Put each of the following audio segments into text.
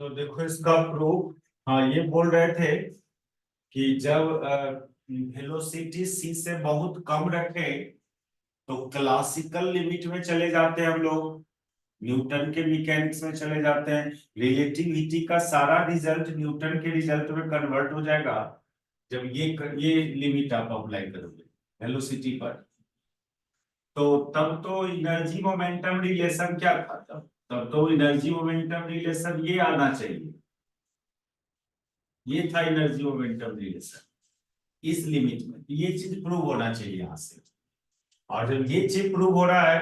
तो देखो इसका प्रूफ। हाँ, ये बोल रहे थे कि जब वेलोसिटी सी से बहुत कम रखे तो क्लासिकल लिमिट में चले जाते हैं हम लोग, न्यूटन के मैकेनिक्स में चले जाते हैं। रिलेटिविटी का सारा रिजल्ट न्यूटन के रिजल्ट में कन्वर्ट हो जाएगा जब ये लिमिट आप अप्लाई करोगे वेलोसिटी पर। तो तब तो एनर्जी मोमेंटम रिलेशन क्या था? तब तो एनर्जी मोमेंटम रिलेशन ये आना चाहिए। ये था एनर्जी मोमेंटम रिलेशन इस लिमिट में। ये चीज प्रूव होना चाहिए यहां से। और जब ये चीज प्रूव हो रहा है,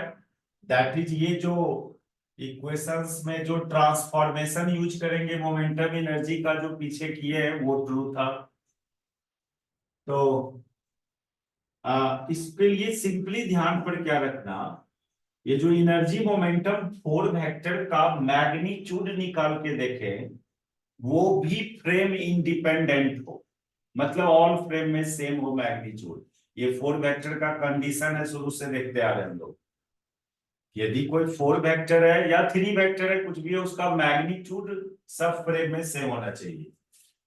दैट इज ये जो इक्वेशंस में जो ट्रांसफॉर्मेशन यूज करेंगे मोमेंटम एनर्जी का जो पीछे किए हैं वो ट्रू था। तो इसके लिए सिंपली ध्यान पर क्या रखना, ये जो एनर्जी मोमेंटम फोर वेक्टर का मैग्नीट्यूड निकाल के देखें वो भी फ्रेम इंडिपेंडेंट हो, मतलब ऑल फ्रेम में सेम हो मैग्नीट्यूड। ये फोर वेक्टर का कंडीशन है, शुरू से देखते आ रहे हैं हम लोग। यदि कोई फोर वेक्टर है या थ्री वेक्टर है, कुछ भी है, उसका मैग्नीट्यूड सब फ्रेम में सेम होना चाहिए।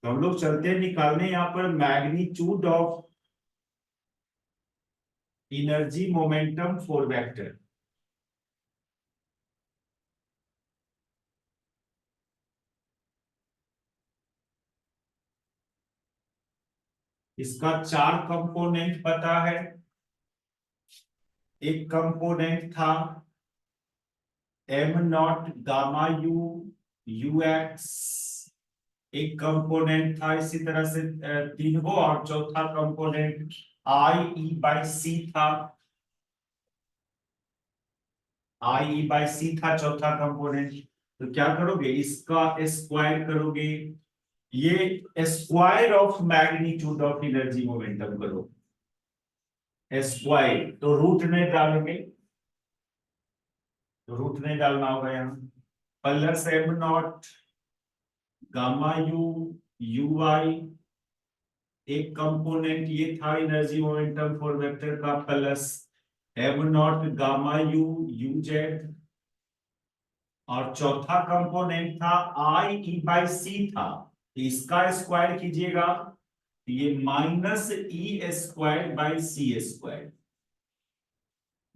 तो हम लोग चलते हैं निकालने यहाँ पर magnitude of energy momentum four vector. इसका चार कंपोनेंट पता है। एक कंपोनेंट था M naught gamma u you x. एक कंपोनेंट था इसी तरह से तीन को, और चौथा कंपोनेंट आई ई बाई सी था। आई ई बाई सी था चौथा कंपोनेंट। तो क्या करोगे, इसका स्क्वायर करोगे। ये square of magnitude of energy momentum करो स्क्वायर। तो रूट में डालोगे, तो रूट में डालना होगा यहाँ। Plus M naught gamma u u i. एक कंपोनेंट ये था एनर्जी मोमेंटम फोर वेक्टर का, plus M naught gamma u u z. और चौथा कंपोनेंट था आई ई बाई सी था। इसका स्क्वायर कीजिएगा, ये minus E square by C square.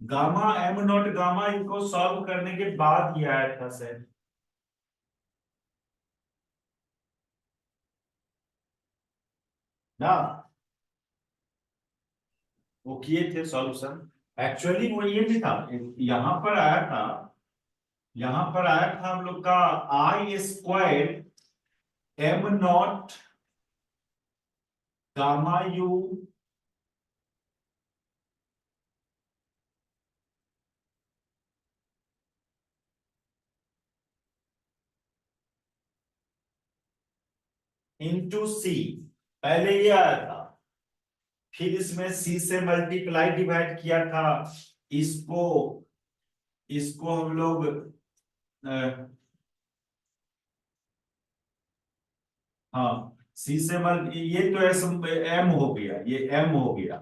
Gamma M naught gamma इनको सॉल्व करने के बाद ये आया था सर। ना वो किए थे सॉल्यूशन। एक्चुअली वो ये भी था, यहां पर आया था, यहां पर आया था हम लोग का i square m naught gamma you into c, पहले ये आया था। फिर इसमें सी से मल्टीप्लाई डिवाइड किया था। इसको इसको हम लोग हाँ, सी से ये तो एस एम हो गया, ये एम हो गया।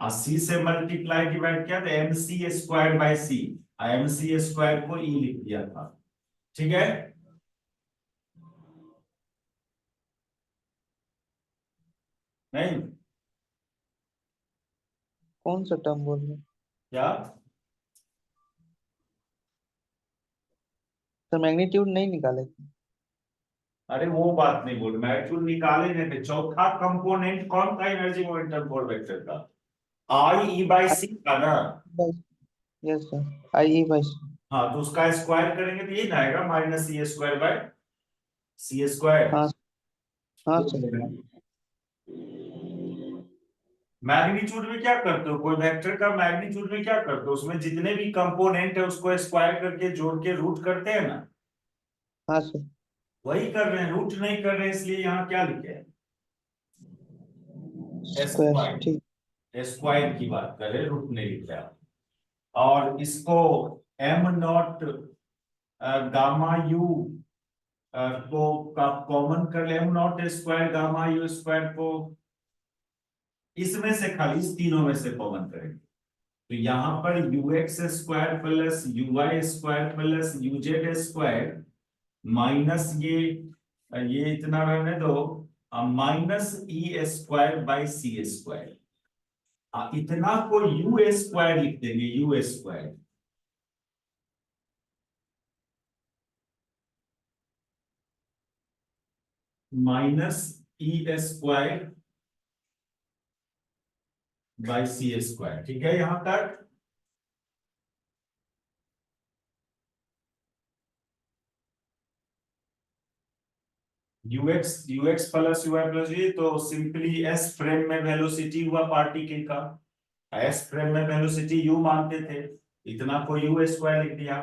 और सी से मल्टीप्लाई डिवाइड किया तो M C square by C. M C square को ई लिख दिया था। ठीक है। नहीं कौन सा टर्म बोल रहे हैं क्या? सर? मैग्नीट्यूड नहीं निकाले थे? अरे वो बात नहीं बोल, मैग्नीट्यूड निकाले नहीं थे। चौथा कंपोनेंट कौन था एनर्जी मोमेंटम फोर वेक्टर का? आई ई बाई सी का ना। Yes sir, I E by. हाँ, तो उसका स्क्वायर करेंगे तो ये ना आएगा minus C square by C square. हाँ हाँ सर। मैग्नीट्यूड में क्या करते हो, कोई वेक्टर का मैग्नीट्यूड में क्या करते हो, उसमें जितने भी कंपोनेंट है उसको स्क्वायर करके जोड़ के रूट करते हैं ना। हाँ सर। वही कर रहे हैं, रूट नहीं कर रहे हैं, इसलिए यहाँ क्या लिखे हैं स्क्वायर, स्क्वायर। ठीक। स्क्वायर की बात कर रहे हैं, रूट नहीं लिख रहे हैं। और इसको एम नॉट गामा यू को कॉमन कर ले, M naught square gamma you square को इसमें से खाली इस तीनों में से कॉमन करेंगे। तो यहां पर ux square plus uy square plus uz square minus ये इतना रहने दो, minus E square by C square, इतना को यू स्क्वायर लिख देंगे, U square. Minus E square by C square, ठीक है यहां तक। यूएक्स प्लस यूआई प्लस ये तो सिंपली एस फ्रेम में वेलोसिटी हुआ पार्टिकल का, एस फ्रेम में वेलोसिटी यू मानते थे, इतना को यू स्क्वायर लिख दिया।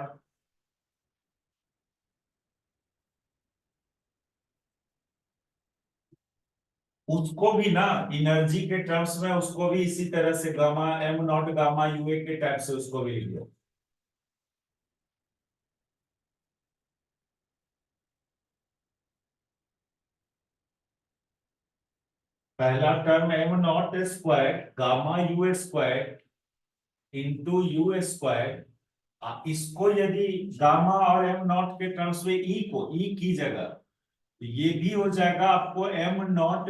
उसको भी ना एनर्जी के टर्म्स में, उसको भी इसी तरह से gamma M naught gamma U A के टाइप से उसको भी लिख दो। पहला term M naught square gamma you square into U square, इसको यदि गामा और एम नॉट के टर्म्स में ई की जगह, तो ये भी हो जाएगा आपको M naught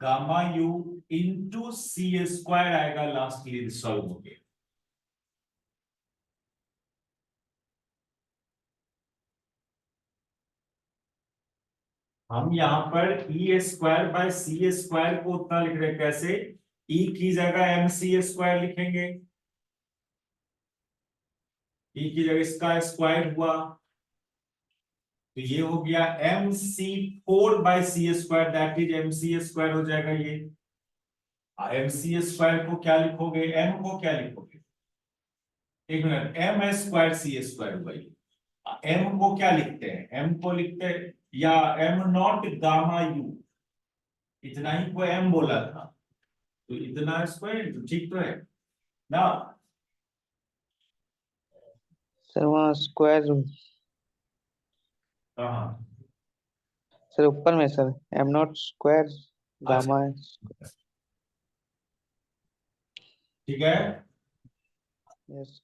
gamma you into C square आएगा लास्टली सॉल्व हो गया। हम यहाँ पर E square by C square को उतना लिख रहे हैं, कैसे? ई की जगह एम सी स्क्वायर लिखेंगे, ई की जगह इसका स्क्वायर हुआ, तो ये हो गया M C four by C square, that is M C square हो जाएगा ये। एम सी स्क्वायर को क्या लिखोगे, एम को क्या लिखोगे, एक मिनट, एम स्क्वायर सी स्क्वायर हुआ ये। एम को क्या लिखते हैं, एम को लिखते हैं या एम नॉट गामा यू, इतना ही को एम बोला था, तो इतना स्क्वायर ठीक तो है ना। सर वहाँ स्क्वायर, हाँ सर ऊपर में सर एम नॉट स्क्वायर अच्छा गामा है। ठीक है। यस।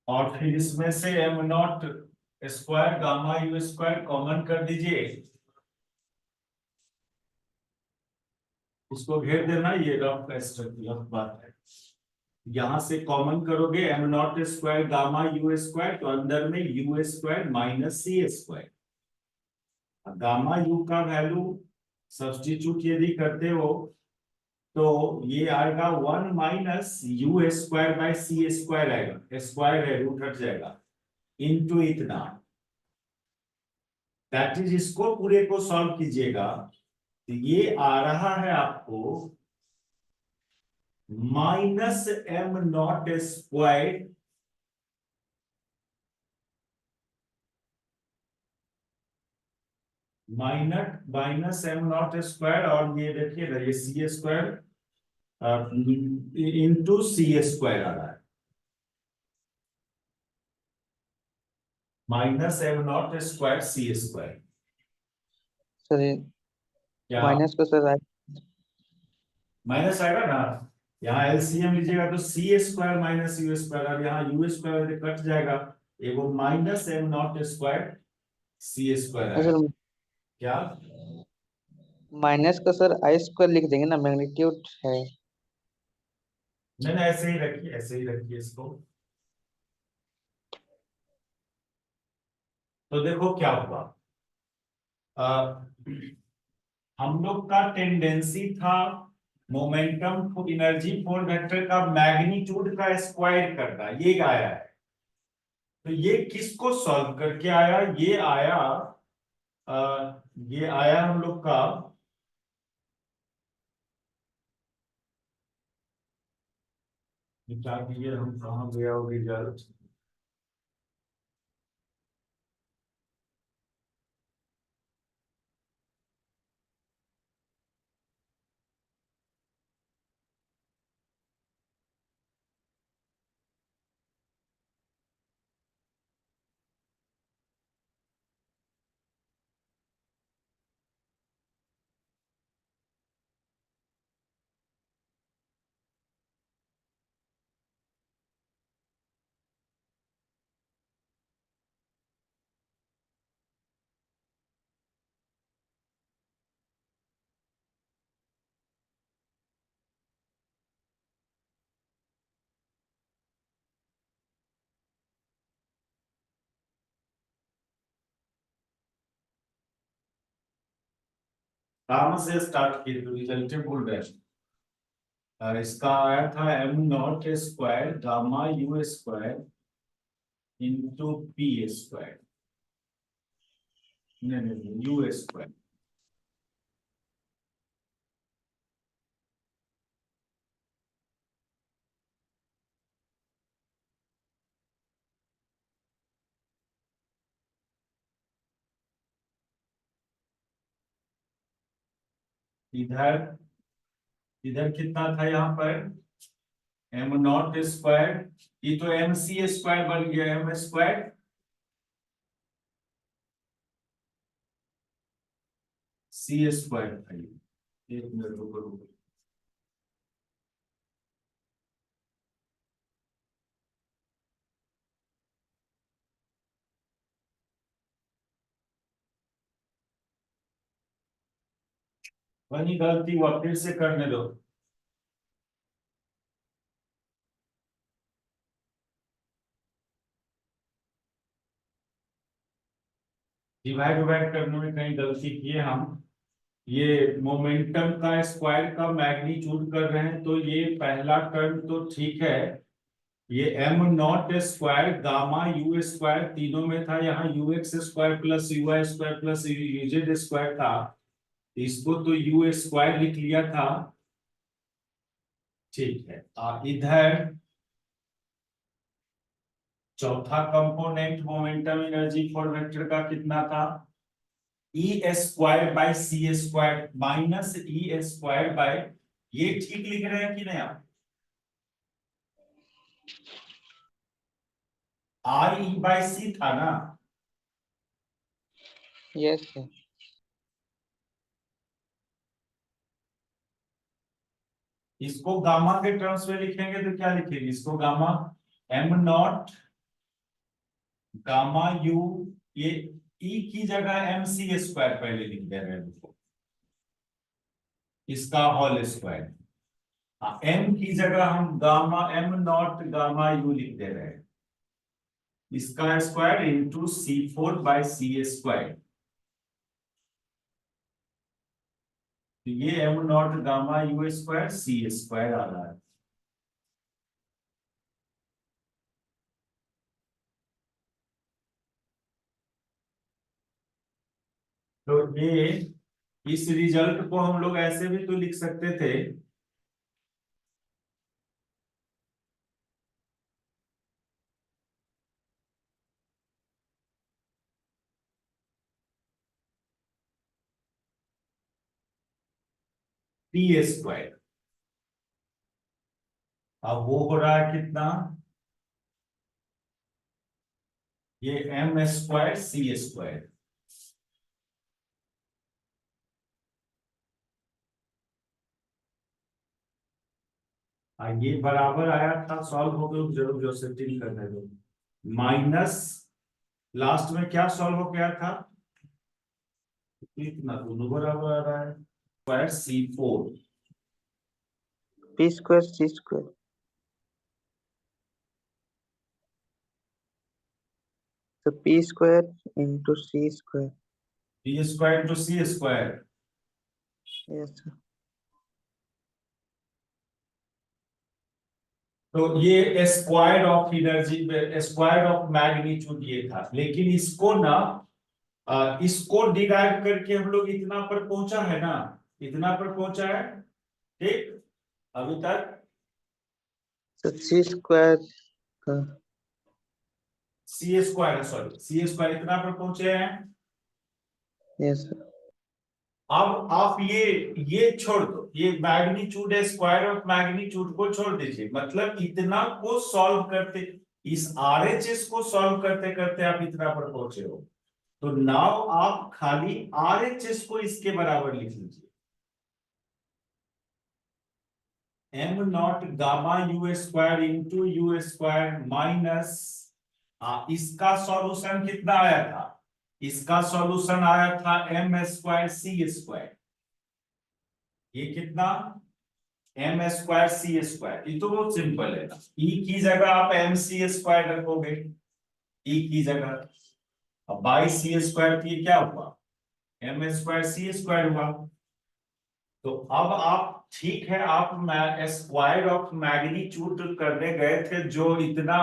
और फिर इसमें से M naught square gamma you square common कर दीजिए, उसको घेर देना, ये रफ बात है। यहां से कॉमन करोगे M naught square gamma you square, तो अंदर में U square minus C square, gamma U का वैल्यू सब्स्टिट्यूट यदि करते हो तो ये आएगा one minus U square by C square आएगा, स्क्वायर है रूट हट जाएगा, इनटू इतना, दैट इज, इसको पूरे को सॉल्व कीजिएगा तो ये आ रहा है आपको minus M naught square minus M naught square, और ये देखिए ना ये सी स्क्वायर इंटू सी स्क्वायर आ रहा है, माइनस एम नॉट स्क्वायर सी स्क्वायर। सर क्या माइनस को सर माइनस आएगा ना, यहाँ एलसीएम लीजिएगा तो C square minus U square, और यहाँ यू स्क्वायर कट जाएगा, ये वो माइनस एम नॉट स्क्वायर सी स्क्वायर आएगा। सर क्या माइनस को सर आई स्क्वायर लिख देंगे ना, मैग्नीट्यूड है। नहीं नहीं, ऐसे ही रखिए, ऐसे ही रखिए इसको। तो देखो क्या हुआ, अ, हम लोग का टेंडेंसी था मोमेंटम एनर्जी फोर वेक्टर का मैग्नीट्यूड का स्क्वायर करना, ये आया है। तो ये किसको सॉल्व करके आया, ये आया ये आया हम लोग का, क्या कीजिए, हम कहाँ गया हो रिजल्ट, गामा से स्टार्ट किए तो रिजल्ट बोल रहे हैं। और इसका आया था M naught square gamma you square into P square, नहीं यू स्क्वायर। इधर इधर कितना था यहाँ पर एम नॉट स्क्वायर, ये तो एम सी स्क्वायर बन गया एम स्क्वायर, सी स्क्वायर था ये। एक मिनट रुको। वही गलती हुआ, फिर से करने दो। डिवाइड डिवाइड करने में कहीं गलती किए हम। ये मोमेंटम का स्क्वायर का मैग्नीट्यूड कर रहे हैं, तो ये पहला टर्म तो ठीक है। ये M naught square gamma you square तीनों में था, यहाँ U X square plus U Y square plus UZ square था, इसको तो यू स्क्वायर लिख लिया था। ठीक है, इधर चौथा component momentum energy four vector का कितना था, e square by C square minus E square by, ये ठीक लिख रहे हैं कि नहीं आप, आर ई बाय सी था ना। Yes sir. इसको गामा के टर्म्स में लिखेंगे तो क्या लिखेंगे, इसको gamma M naught gamma you, ये ई की जगह एम सी स्क्वायर पहले लिख दे रहे हैं, इसका होल स्क्वायर। एम की जगह हम gamma M naught gamma u लिख दे रहे हैं, इसका square into c four by C square. तो ये M naught gamma you square C square आ रहा है। तो ये इस रिजल्ट को हम लोग ऐसे भी तो लिख सकते थे, पी स्क्वायर। अब वो हो रहा है कितना, ये एम स्क्वायर सी स्क्वायर। ये बराबर आया था, सॉल्व हो गया, जरूर जो सेटिंग करने दो, माइनस लास्ट में क्या सॉल्व हो गया था, इतना दोनों बराबर आ रहा है, स्क्वायर सी फोर, पी स्क्वायर सी स्क्वायर, तो P square into C square. P square to C square. Yes sir. तो ये square of energy, square of magnitude ये था, लेकिन इसको ना इसको डिराइव करके हम लोग इतना पर पहुंचा है ना, इतना पर पहुंचा है, ठीक अभी तक। तो सी स्क्वायर का, सी स्क्वायर, सॉरी सी स्क्वायर इतना पर पहुंचे हैं। Yes sir. अब आप ये छोड़ दो, ये मैग्नीट्यूड स्क्वायर ऑफ मैग्नीट्यूड को छोड़ दीजिए, मतलब इतना को सॉल्व करते, इस आरएचएस को सॉल्व करते करते आप इतना पर पहुंचे हो, तो नाउ आप खाली आरएचएस को इसके बराबर लिख लीजिए, M naught gamma you square into U square minus, इसका सॉल्यूशन कितना आया था, इसका सॉल्यूशन आया था एम स्क्वायर सी स्क्वायर, ये कितना एम स्क्वायर सी स्क्वायर, ये तो बहुत सिंपल है ना, ई की जगह आप एम सी स्क्वायर रखोगे, ई की जगह, अब बाई सी स्क्वायर की क्या हुआ, एम स्क्वायर सी स्क्वायर हुआ। तो अब आप ठीक है, आप स्क्वायर ऑफ मैग्नीट्यूड करने गए थे जो इतना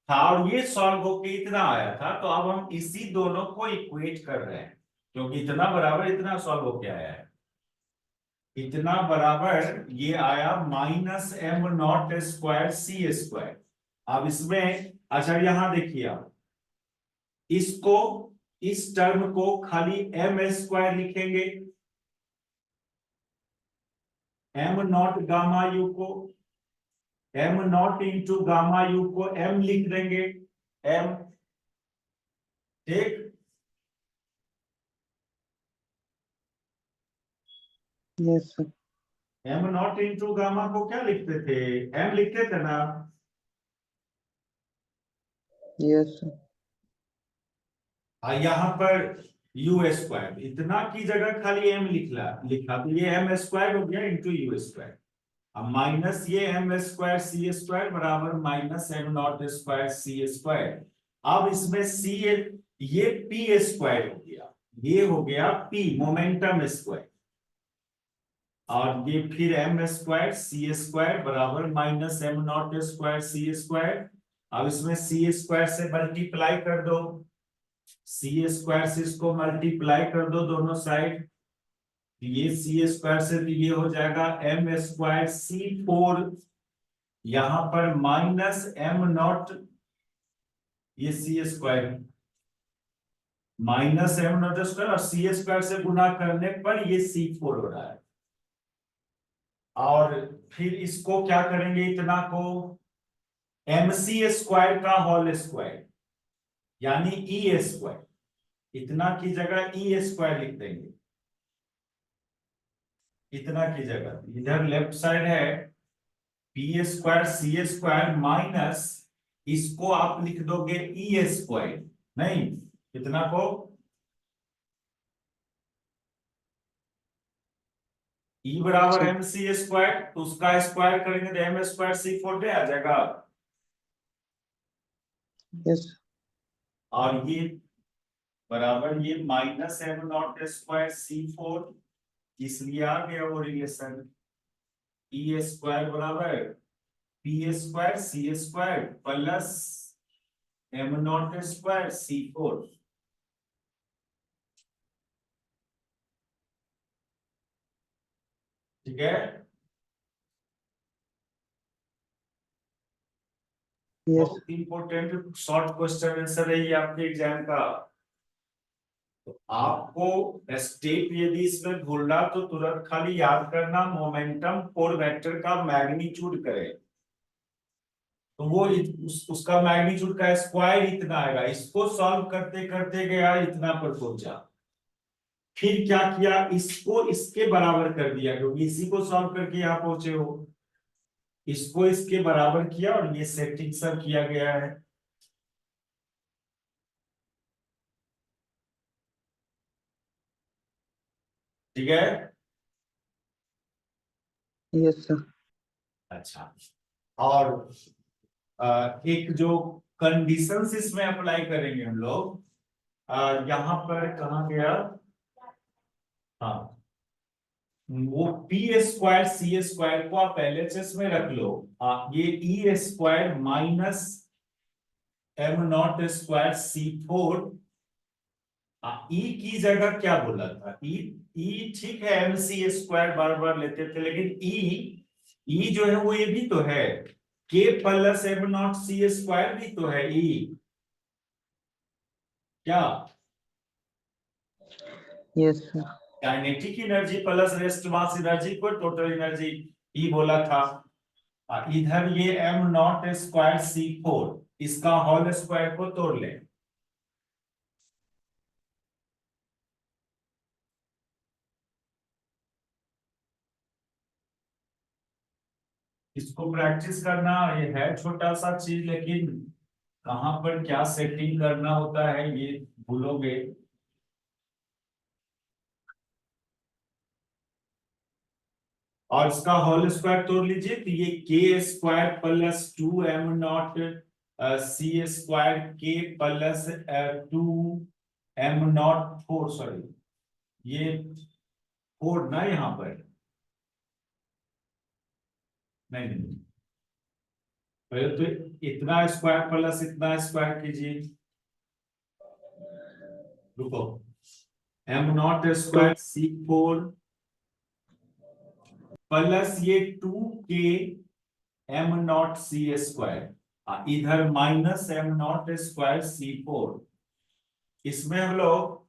था और ये सॉल्व होके इतना आया था, तो अब हम इसी दोनों को इक्वेट कर रहे हैं क्योंकि इतना बराबर इतना सॉल्व होके आया है। इतना बराबर ये आया माइनस एम नॉट स्क्वायर सी स्क्वायर। अब इसमें अच्छा यहां देखिए आप इसको, इस टर्म को खाली एम स्क्वायर लिखेंगे, एम नॉट गामा यू को, am not into gamma you को एम लिख देंगे, एम, ठीक। Yes sir. Am not into gamma को क्या लिखते थे, एम लिखते थे ना। Yes sir. यहाँ पर यू स्क्वायर, इतना की जगह खाली एम लिखा तो ये एम स्क्वायर हो गया इंटू यू स्क्वायर। अब माइनस ये एम स्क्वायर सी स्क्वायर बराबर माइनस एम नॉट स्क्वायर सी स्क्वायर। अब इसमें सी ये पी स्क्वायर हो गया, ये हो गया पी मोमेंटम स्क्वायर, और ये फिर एम स्क्वायर सी स्क्वायर बराबर माइनस एम नॉट स्क्वायर सी स्क्वायर। अब इसमें सी स्क्वायर से मल्टीप्लाई कर दो, सी स्क्वायर से इसको मल्टीप्लाई कर दो दोनों साइड, ये सी स्क्वायर से तो ये हो जाएगा एम स्क्वायर सी फोर, यहां पर माइनस एम नॉट ये सी square minus M naught square और सी स्क्वायर से गुना करने पर ये सी फोर हो रहा है। और फिर इसको क्या करेंगे, इतना को एम सी स्क्वायर का होल स्क्वायर यानी ई स्क्वायर, इतना की जगह ई स्क्वायर लिख देंगे, इतना की जगह इधर लेफ्ट साइड है पी स्क्वायर सी स्क्वायर माइनस इसको आप लिख दोगे ई स्क्वायर, नहीं इतना को ई बराबर एम सी स्क्वायर, तो उसका स्क्वायर करेंगे तो एम स्क्वायर सी फोर पे आ जाएगा। यस। और ये बराबर ये माइनस एम नॉट स्क्वायर सी फोर, इसलिए आ गया वो रिलेशन ई स्क्वायर बराबर पी स्क्वायर सी square plus M naught square सी फोर। ठीक है, यस। बहुत इंपॉर्टेंट शॉर्ट क्वेश्चन आंसर है ये आपके एग्जाम का। तो आपको स्टेप यदि इसमें भूलना तो तुरंत खाली याद करना मोमेंटम फॉर वेक्टर का मैग्नीट्यूड करें तो वो उसका मैग्नीट्यूड का स्क्वायर इतना आएगा, इसको सॉल्व करते करते गया इतना पर पहुंचा, फिर क्या किया इसको इसके बराबर कर दिया क्योंकि इसी को सॉल्व करके यहां पहुंचे हो, इसको इसके बराबर किया और ये सेटिंग सब किया गया है। ठीक है, यस सर। अच्छा। और एक जो कंडीशंस इसमें अप्लाई करेंगे हम लोग, यहां पर कहा गया, हाँ वो पी स्क्वायर सी स्क्वायर को आप एलएचएस में रख लो, ये e square minus M naught square सी फोर, ई की जगह क्या बोला था, ई ठीक है एम सी स्क्वायर बार बार लेते थे लेकिन ई जो है वो ये भी तो है, के प्लस एम नॉट सी स्क्वायर भी तो है ई, क्या yes sir. Kinetic energy plus rest mass energy को टोटल एनर्जी ई बोला था। इधर ये एम नॉट स्क्वायर सी फोर, इसका होल स्क्वायर को तोड़ ले, इसको प्रैक्टिस करना, ये है छोटा सा चीज लेकिन कहां पर क्या सेटिंग करना होता है ये भूलोगे। और इसका होल स्क्वायर तोड़ लीजिए तो ये k square plus two m naught सी square k plus two m naught four, sorry ये फोर ना यहाँ पर नहीं नहीं, पहले तो इतना स्क्वायर प्लस इतना स्क्वायर कीजिए। रुको, M naught square C4 plus ये 2K m naught C square, इधर minus M naught square C4। इसमें हम लोग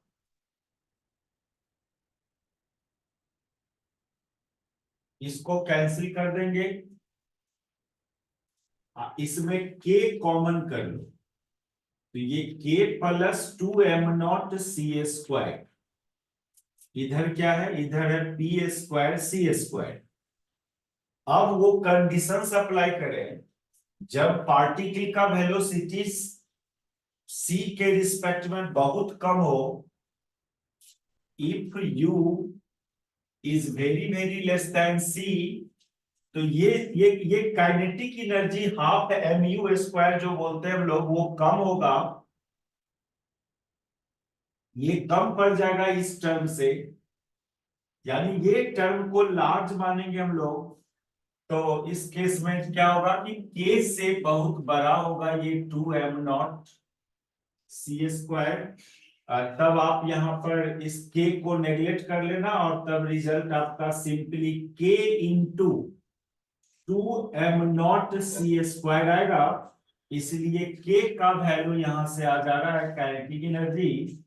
इसको कैंसिल कर देंगे, इसमें K कॉमन कर लो, तो ये K plus 2m0 C square, इधर क्या है, इधर है P स्क्वायर C स्क्वायर। अब वो कंडीशंस अप्लाई करें, जब पार्टिकल का वेलोसिटी C के रिस्पेक्ट में बहुत कम हो, if U is very very less than C, तो ये kinetic energy half mu square जो बोलते हैं हम लोग, वो कम होगा, ये कम पड़ जाएगा इस टर्म से, यानी ये टर्म को लार्ज मानेंगे हम लोग। तो इस केस में क्या होगा कि K से बहुत बड़ा होगा ये 2m0 C स्क्वायर। तब आप यहाँ पर इस K को नेग्लेक्ट कर लेना, और तब रिजल्ट आपका simply K into 2m0 C square आएगा। इसलिए K का वैल्यू यहां से आ जा रहा है काइनेटिक एनर्जी,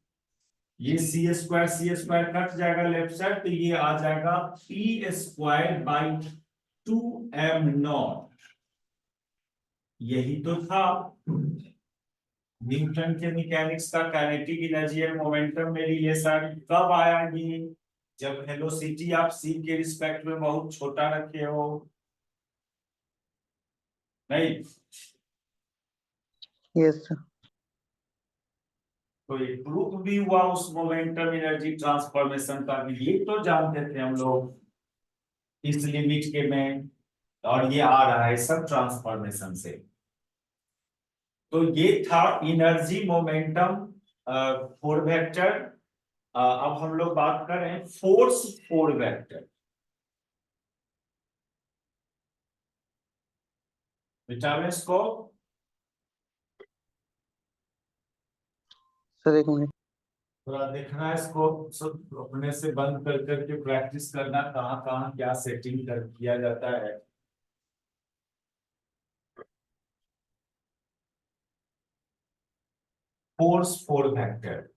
ये C स्क्वायर कट जाएगा लेफ्ट साइड, तो ये आ जाएगा P स्क्वायर बाई 2m0। यही तो था न्यूटन के मैकेनिक्स का काइनेटिक एनर्जी और मोमेंटम में रिलेशन। कब आया ये, जब वेलोसिटी आप C के रिस्पेक्ट में बहुत छोटा रखे हो, नहीं? Yes sir. तो ये प्रूफ भी हुआ उस मोमेंटम एनर्जी ट्रांसफॉर्मेशन का भी, ये तो जानते थे हम लोग इस लिमिट के में, और ये आ रहा है सब ट्रांसफॉर्मेशन से। तो ये था एनर्जी मोमेंटम फोर वेक्टर। अब हम लोग बात करें फोर्स फोर वेक्टर। विटामिन्स को सर एक मिनट। थोड़ा देखना, इसको सब अपने से बंद कर करके प्रैक्टिस करना, कहाँ कहाँ क्या सेटिंग कर किया जाता है। फोर्स फोर वेक्टर,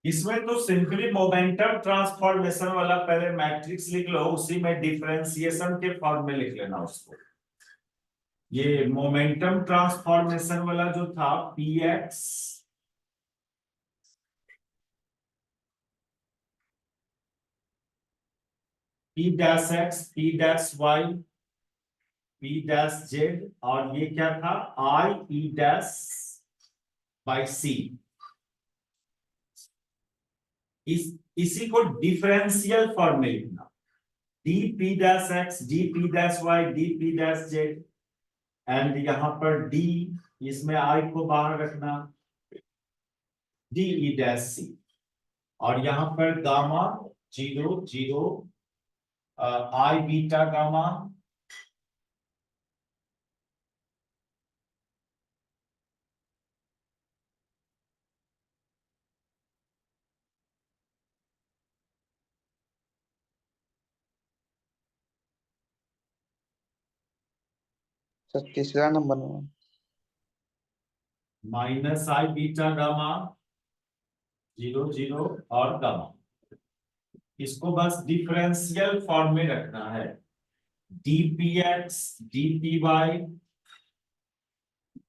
इसमें तो सिंपली मोमेंटम ट्रांसफॉर्मेशन वाला पहले मैट्रिक्स लिख लो, उसी में डिफरेंशिएशन के फॉर्म में लिख लेना उसको। ये मोमेंटम ट्रांसफॉर्मेशन वाला जो था px p dash x p dash y p dash z, और ये क्या था i e dash by c। इसी को डिफरेंशियल फॉर्म में लिखना, dp dash x dp dash y dp dash z, and यहां पर d, इसमें i को बाहर रखना, d e डैश c, और यहां पर gamma 0 0 i beta gamma sir तीसरा नंबर में माइनस i बीटा गामा 0 0 और गामा। इसको बस डिफरेंशियल फॉर्म में रखना है, dpx dpy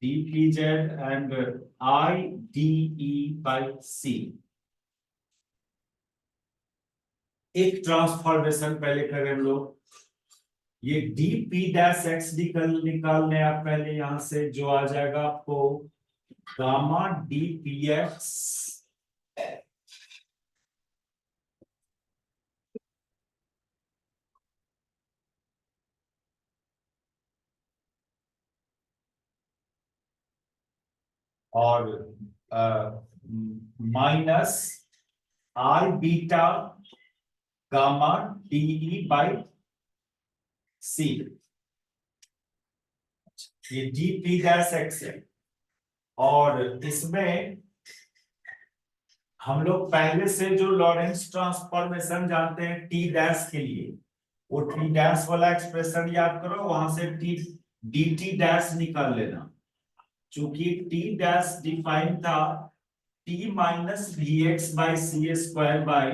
dpz and i de by c। एक ट्रांसफॉर्मेशन पहले करें हम लोग, ये dp डैश x निकालने आप पहले यहां से, जो आ जाएगा आपको गामा dpx और minus i beta gamma d e by c, ये डी पी डैश एक्स है। और इसमें हम लोग पहले से जो लॉरेंस ट्रांसफॉर्मेशन जानते हैं टी डैश के लिए, वो टी डैश वाला एक्सप्रेशन याद करो, वहां से टी डी टी डैश निकाल लेना। चूंकि टी डैश डिफाइन था T minus V X by C square by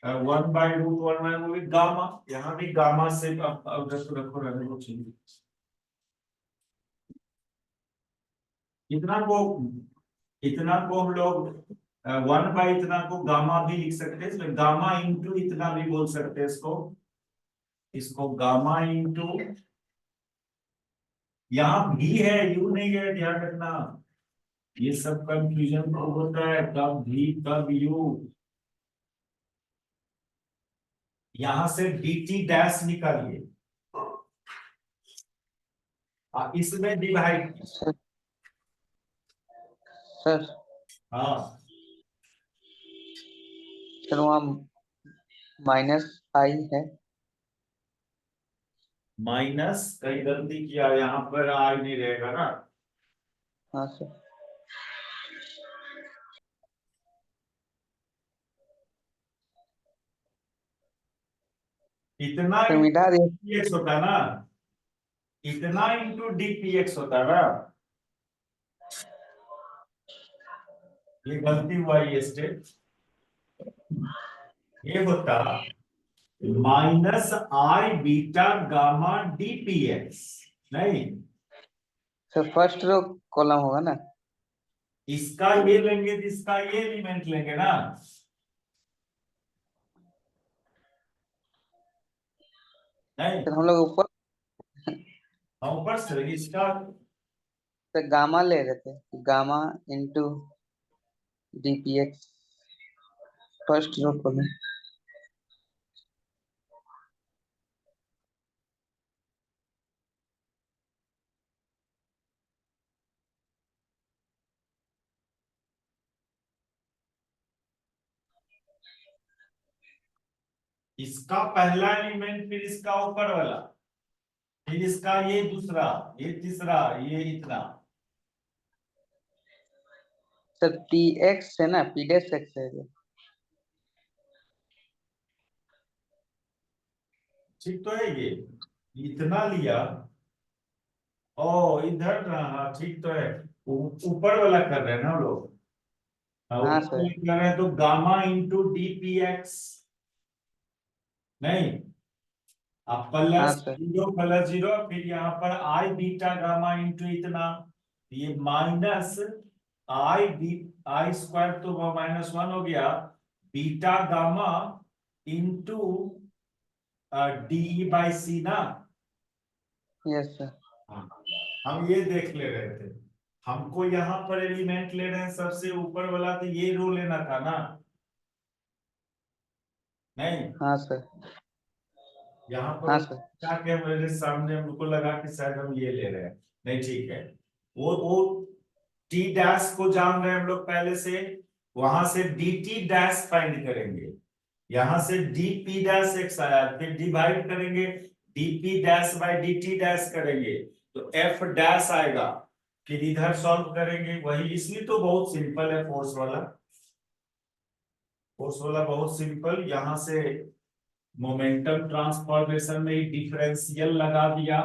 1/√1 वो भी गामा, यहाँ भी गामा से अब रखो रहने को चाहिए। इतना को हम लोग 1 बाई इतना को गामा भी लिख सकते हैं, इसमें गामा इंटू इतना भी बोल सकते हैं इसको, इसको गामा इंटू, यहाँ भी है यू नहीं है, ध्यान रखना। ये सब कंफ्यूजन तो होता है, कब भी कब यू। यहां से dt डैश निकालिए, इसमें डिवाइड। सर हाँ सर वहाँ माइनस आई है। माइनस, कहीं गलती किया, यहाँ पर आई नहीं रहेगा ना। हाँ सर। इतना सर मिटा दिए। dpx होता है ना, इतना इंटू dpx होता है ना, ये गलती हुआ ये स्टेप, ये होता minus i beta gamma dpx, नहीं सर फर्स्ट रो कॉलम होगा ना। इसका ये लेंगे तो इसका ये एलिमेंट लेंगे ना। नहीं, सर हम लोग ऊपर हम ऊपर से इसका से गामा ले रहे थे, gamma into dpx first row column. इसका पहला एलिमेंट, फिर इसका ऊपर वाला, फिर इसका ये दूसरा, ये तीसरा, ये इतना। सर px है ना, p डैश x है ये। ठीक तो है ये, इतना लिया। ओ इधर रहा, ठीक तो है। ऊपर वाला कर रहे हैं ना हम लोग। हाँ ऊपर सर। वाला कर रहे हैं तो गामा इंटू dpx, नहीं अब हाँ plus sir. Zero plus zero, फिर यहाँ पर आई बीटा गामा इंटू इतना, ये minus i b, i square तो -1 हो गया, beta gamma into D by c ना। Yes sir. हाँ, हम ये देख ले रहे थे, हमको यहाँ पर एलिमेंट ले रहे हैं सबसे ऊपर वाला, तो ये रो लेना था ना, नहीं हाँ सर। यहाँ पर हाँ वो सर। क्या मेरे सामने हमको लगा कि शायद हम ये ले रहे हैं, नहीं ठीक है। वो टी डैश को जान रहे हैं हम लोग पहले से, वहां से डी टी डैश फाइंड करेंगे, यहां से डी पी डैश एक्स आया, फिर डिवाइड करेंगे D P dash by d T dash करेंगे तो एफ डैश आएगा, फिर इधर सॉल्व करेंगे वही, इसलिए तो बहुत सिंपल है फोर्स वाला। फोर्स वाला बहुत सिंपल, यहां से मोमेंटम ट्रांसफॉर्मेशन में ही डिफरेंशियल लगा दिया,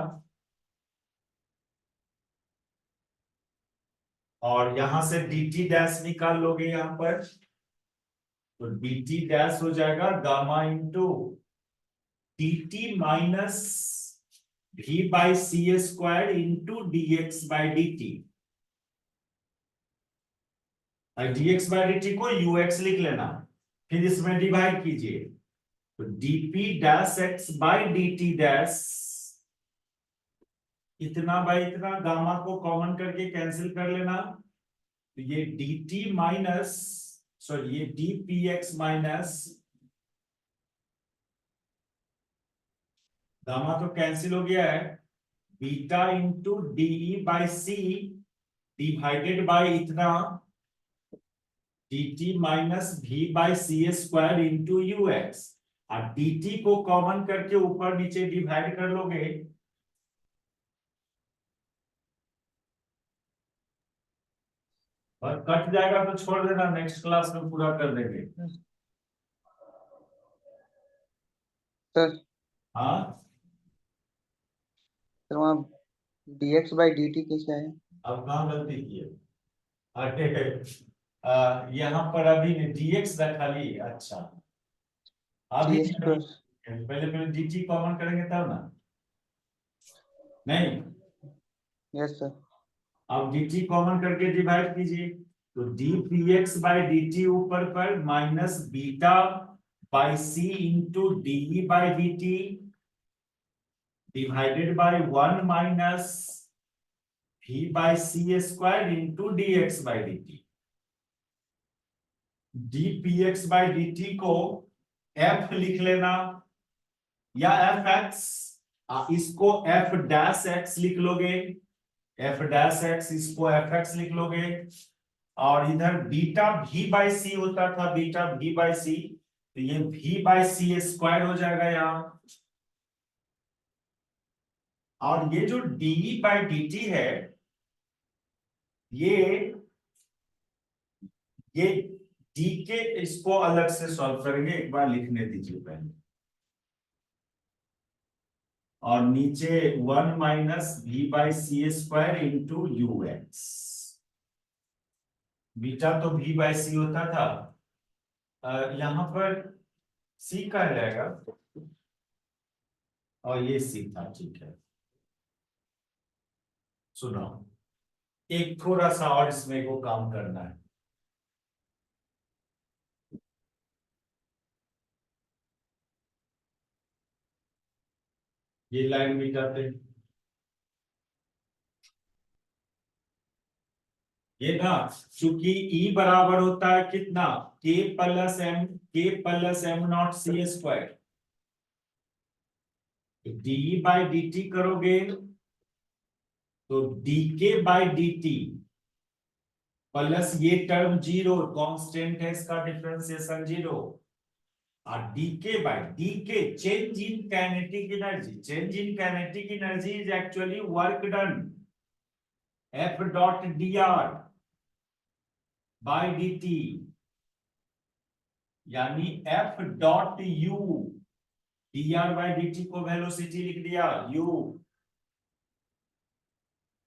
और यहां से dt डैश निकाल लोगे यहां पर, तो dt डैश हो जाएगा gamma into dt minus v by C square into dx by dt, dx by dt को ux लिख लेना, फिर इसमें डिवाइड कीजिए, तो dp dash x by dt dash, इतना बाई इतना गामा को कॉमन करके कैंसिल कर लेना, तो ये dt माइनस, सॉरी ये dpx माइनस गामा तो कैंसिल हो गया है, beta into DE by C divided by इतना dt minus v by C square into U X, और dt को कॉमन करके ऊपर नीचे डिवाइड कर लोगे और कट जाएगा तो छोड़ देना, नेक्स्ट क्लास में पूरा कर देंगे। सर हाँ सर वहाँ dx बाई dt कैसे है? अब कहाँ गलती की है? अरे यहाँ पर अभी dx रखा ली, अच्छा अभी 3x नहीं, प्लस पहले पहले dt कॉमन करेंगे तब ना, नहीं यस सर। अब dt कॉमन करके डिवाइड कीजिए, तो dpx बाई dt ऊपर पर minus beta by C into D by dt divided by 1 minus v by C square into dx by dt। dpx by dt को f लिख लेना या fx, इसको f डैश x लिख लोगे, f डैश x, इसको fx लिख लोगे, और इधर बीटा v बाई सी होता था, बीटा v बाई सी, तो ये v बाई सी स्क्वायर हो जाएगा यहाँ, और ये जो डी बाई डी टी है, ये डी के, इसको अलग से सॉल्व करेंगे, एक बार लिखने दीजिए पहले, और नीचे 1 minus V by C square into U X, beta तो v बाई सी होता था, यहां पर c का रहेगा, और ये c था, ठीक है। सुनो, एक थोड़ा सा और इसमें को काम करना है, ये लाइन मिटाते हैं, ये ना, चूंकि E बराबर होता है कितना, k plus M naught C square, d by d t करोगे तो d k by d t plus ये टर्म जीरो, कांस्टेंट है, इसका डिफरेंशिएशन जीरो, और d k by d k change in kinetic energy, change in kinetic energy is actually work done, f dot d r by d t, यानी f dot u, d r by d t को velocity लिख दिया you,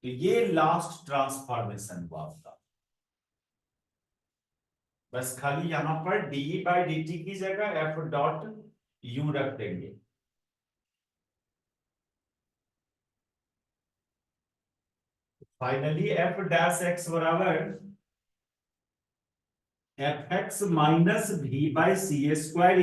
तो ये last transformation हुआ आपका, बस खाली यहां पर डी बाई डी टी की जगह एफ डॉट यू रख देंगे। फाइनली एफ डैश एक्स बराबर F X minus V by C square